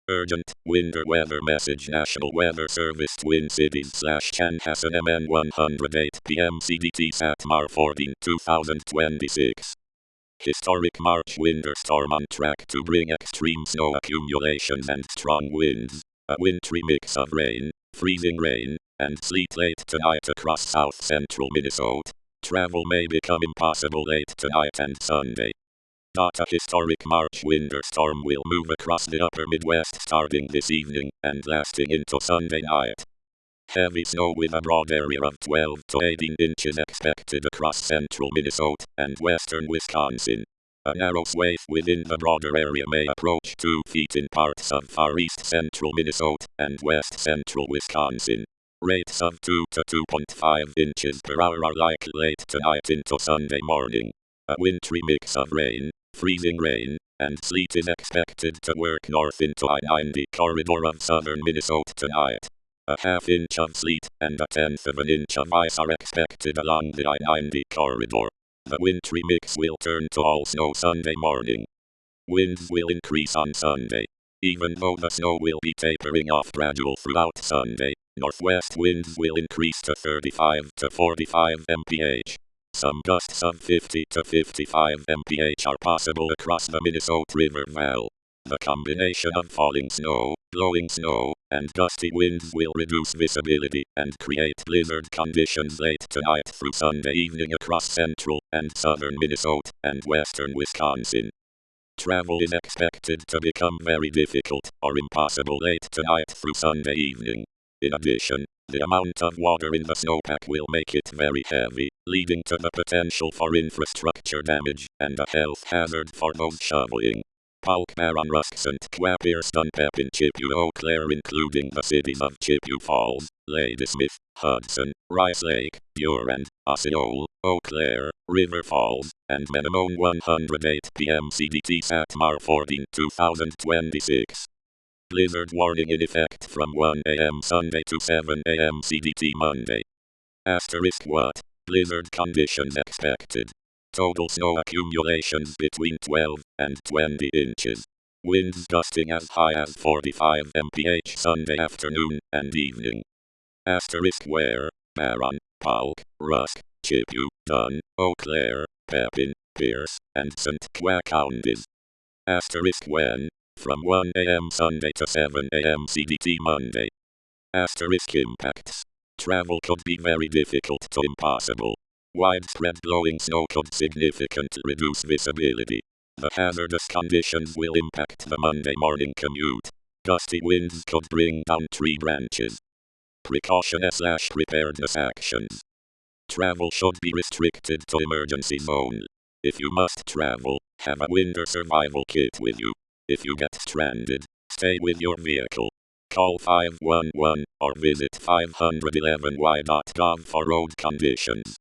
Urgent winter weather message. National Weather Service Twin Cities / Chanhassen MN 108 PM CDT Satmar 14 2026. Historic March winter storm on track to bring extreme snow accumulations and strong winds. A wintry mix of rain, freezing rain, and sleet late tonight across south central Minnesota. Travel may become impossible late tonight and Sunday. A historic March winter storm will move across the upper Midwest starting this evening and lasting into Sunday night. Heavy snow with a broad area of 12 to 18 inches expected across central Minnesota and western Wisconsin. A narrow swathe within the broader area may approach 2 feet in parts of far east central Minnesota and west central Wisconsin. Rates of 2 to 2.5 inches per hour are likely late tonight into Sunday morning. A wintry mix of rain, freezing rain, and sleet is expected to work north into I-90 corridor of southern Minnesota tonight. A half inch of sleet and a tenth of an inch of ice are expected along the I-90 corridor. The wintry mix will turn to all snow Sunday morning. Winds will increase on Sunday. Even though the snow will be tapering off gradual throughout Sunday, northwest winds will increase to 35 to 45 mph. Some gusts of 50 to 55 mph are possible across the Minnesota River Valley. The combination of falling snow, blowing snow, and gusty winds will reduce visibility and create blizzard conditions late tonight through Sunday evening across central and southern Minnesota and western Wisconsin. Travel is expected to become very difficult or impossible late tonight through Sunday evening. In addition, the amount of water in the snowpack will make it very heavy, leading to the potential for infrastructure damage and a health hazard for those shoveling. Palk Baron Rusksant Quapir Stunpep in Chippewa Eau Claire including the cities of Chippewa Falls, Ladysmith, Hudson, Rice Lake, Durand, Osceola, Eau Claire, River Falls, and Menominee 108 PM CDT Satmar 14 2026. Blizzard warning in effect from 1 a.m. Sunday to 7 a.m. CDT Monday. What? Blizzard conditions expected. Total snow accumulations between 12 and 20 inches. Winds gusting as high as 45 mph Sunday afternoon and evening. Where? Baron, Palk, Rusk, Chippewa, Dunn, Eau Claire, Pepin, Pierce, and St. Croix counties. When? From 1 a.m. Sunday to 7 a.m. CDT Monday. Impacts. Travel could be very difficult to impossible. Widespread blowing snow could significantly reduce visibility. The hazardous conditions will impact the Monday morning commute. Gusty winds could bring down tree branches. Precaution/preparedness actions. Travel should be restricted to emergency zone. If you must travel, have a winter survival kit with you. If you get stranded, stay with your vehicle. Call 511 or visit 511y.gov for road conditions.